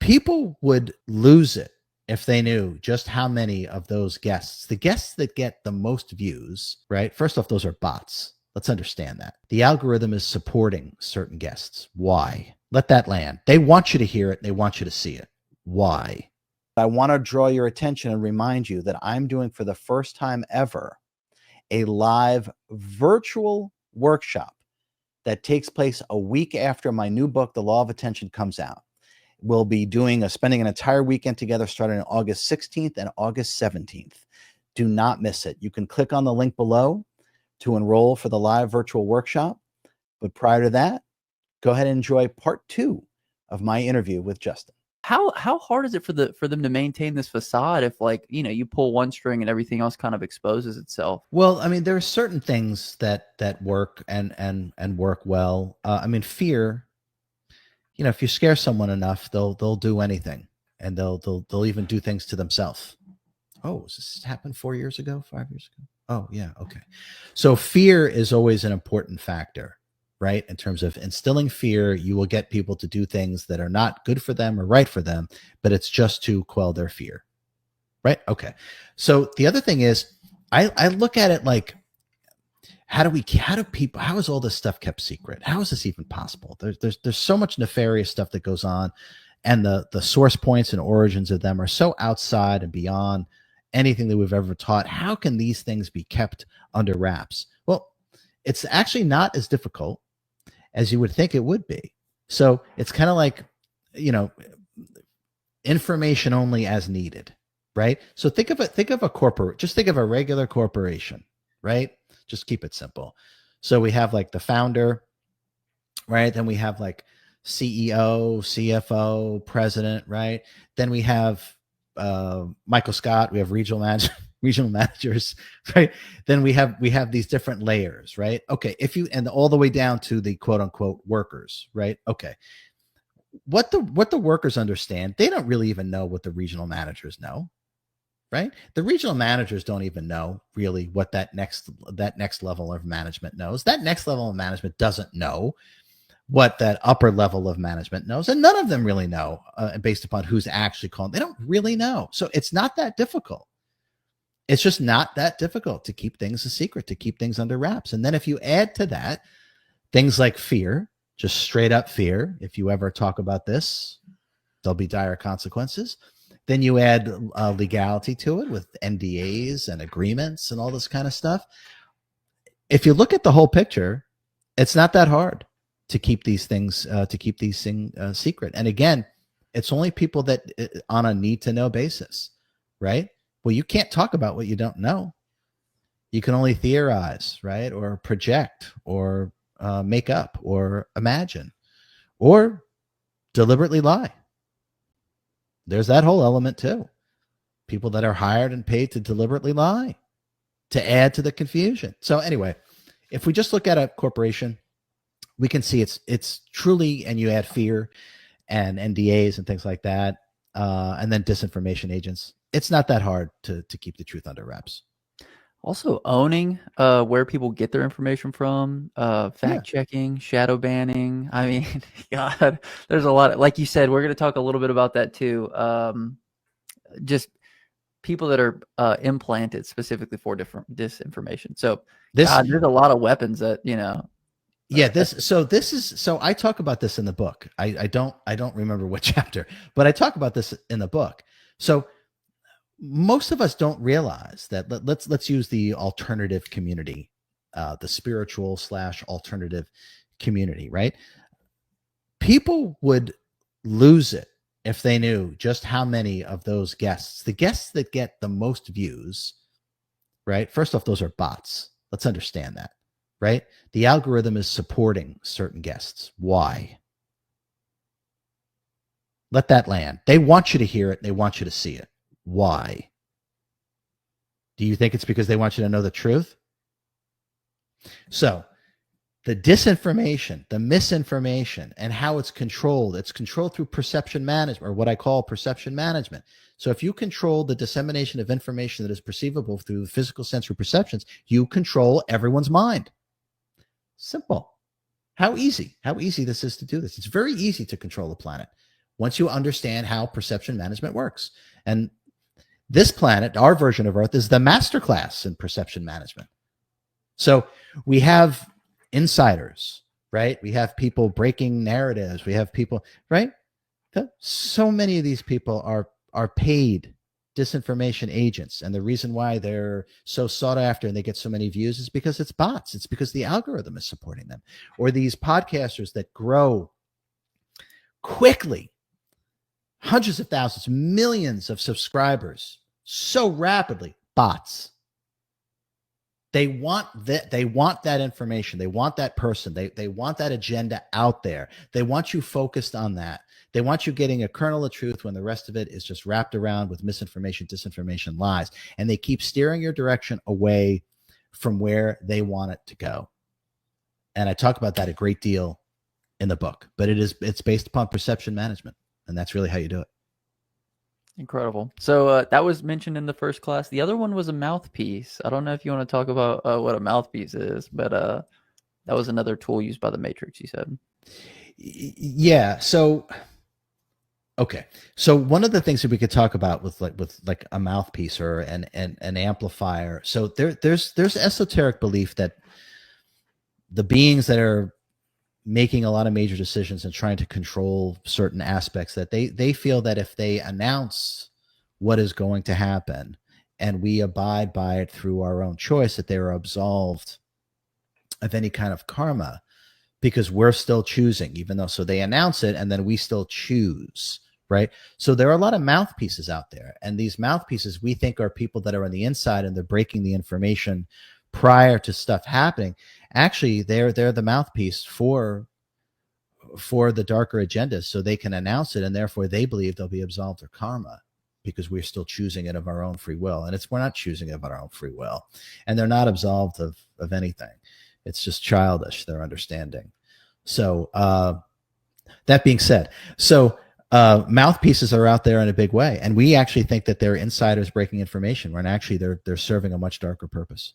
People would lose it if they knew just how many of those guests, the guests that get the most views, right? First off, those are bots. Let's understand that. The algorithm is supporting certain guests. Why? Let that land. They want you to hear it. They want you to see it. Why? I want to draw your attention and remind you that I'm doing for the first time ever a live virtual workshop that takes place a week after my new book, The Law of Attention, comes out. We'll be spending an entire weekend together starting on August 16th and August 17th. Do not miss it. You can click on the link below to enroll for the live virtual workshop. But prior to that, go ahead and enjoy part 2 of my interview with Justin. How hard is it for them to maintain this facade if, like, you pull one string and everything else kind of exposes itself? Well, I mean, there are certain things that work and work well. I mean, fear. If you scare someone enough, they'll do anything, and they'll even do things to themselves. Oh, does this happen 4 years ago, 5 years ago? Oh, yeah, okay. So fear is always an important factor, right? In terms of instilling fear, you will get people to do things that are not good for them or right for them, but it's just to quell their fear, right? Okay. So the other thing is, I look at it like, how is all this stuff kept secret? How is this even possible? There's so much nefarious stuff that goes on, and the source points and origins of them are so outside and beyond anything that we've ever taught. How can these things be kept under wraps? Well, it's actually not as difficult as you would think it would be. So it's kind of like, information only as needed, right? So think of a regular corporation, right? Just keep it simple. So we have like the founder, right? Then we have like CEO, CFO, president, right? Then we have Michael Scott. We have regional managers, right? Then we have these different layers, right? Okay, and all the way down to the quote unquote workers, right? Okay, what the workers understand, they don't really even know what the regional managers know, right? The regional managers don't even know really what that next level of management knows. That next level of management doesn't know what that upper level of management knows, and none of them really know based upon who's actually calling. They don't really know. So it's not that difficult. It's just not that difficult to keep things a secret, to keep things under wraps. And then if you add to that things like fear, just straight up fear, if you ever talk about this, there'll be dire consequences. Then you add legality to it with NDAs and agreements and all this kind of stuff. If you look at the whole picture, it's not that hard to keep these things secret. And again, it's only people that on a need to know basis, right? Well, you can't talk about what you don't know. You can only theorize, right? Or project, or make up, or imagine, or deliberately lie. There's that whole element too. People that are hired and paid to deliberately lie, to add to the confusion. So anyway, if we just look at a corporation, we can see it's truly, and you add fear and NDAs and things like that, and then disinformation agents. It's not that hard to keep the truth under wraps. Also owning where people get their information from, fact checking, shadow banning. I mean, God, there's a lot. Like you said, we're going to talk a little bit about that too. Just people that are implanted specifically for different disinformation. So there's a lot of weapons that, Yeah, so I talk about this in the book. I don't remember what chapter, but I talk about this in the book. So most of us don't realize that. Let's use the alternative community, the spiritual / alternative community, right? People would lose it if they knew just how many of those guests, the guests that get the most views, right? First off, those are bots. Let's understand that, right? The algorithm is supporting certain guests. Why? Let that land. They want you to hear it. They want you to see it. Why? Do you think it's because they want you to know the truth? So the disinformation, the misinformation, and how it's controlled through perception management, or what I call perception management. So if you control the dissemination of information that is perceivable through physical sensory perceptions, you control everyone's mind. Simple. How easy this is to do this. It's very easy to control the planet once you understand how perception management works. And this planet, our version of Earth, is the masterclass in perception management. So we have insiders, right? We have people breaking narratives. We have people, right? So many of these people are paid disinformation agents, and the reason why they're so sought after and they get so many views is because it's bots. It's because the algorithm is supporting them. Or these podcasters that grow quickly, hundreds of thousands, millions of subscribers so rapidly, bots. They want that. They want that information. They want that person. They want that agenda out there. They want you focused on that. They want you getting a kernel of truth when the rest of it is just wrapped around with misinformation, disinformation, lies. And they keep steering your direction away from where they want it to go. And I talk about that a great deal in the book, but it's based upon perception management. And that's really how you do it. Incredible. So that was mentioned in the first class. The other one was a mouthpiece. I don't know if you want to talk about what a mouthpiece is, but that was another tool used by the Matrix, you said. Yeah. So, okay. So one of the things that we could talk about with a mouthpiece or an amplifier. So there's esoteric belief that the beings that are making a lot of major decisions and trying to control certain aspects, that they feel that if they announce what is going to happen and we abide by it through our own choice, that they are absolved of any kind of karma, because we're still choosing, even though, so they announce it and then we still choose, right? So there are a lot of mouthpieces out there, and these mouthpieces we think are people that are on the inside and they're breaking the information prior to stuff happening. Actually, they're the mouthpiece for the darker agendas, so they can announce it, and therefore they believe they'll be absolved of karma because we're still choosing it of our own free will. And we're not choosing it of our own free will, and they're not absolved of anything. It's just childish, their understanding. So that being said, so mouthpieces are out there in a big way, and we actually think that they're insiders breaking information when actually they're serving a much darker purpose.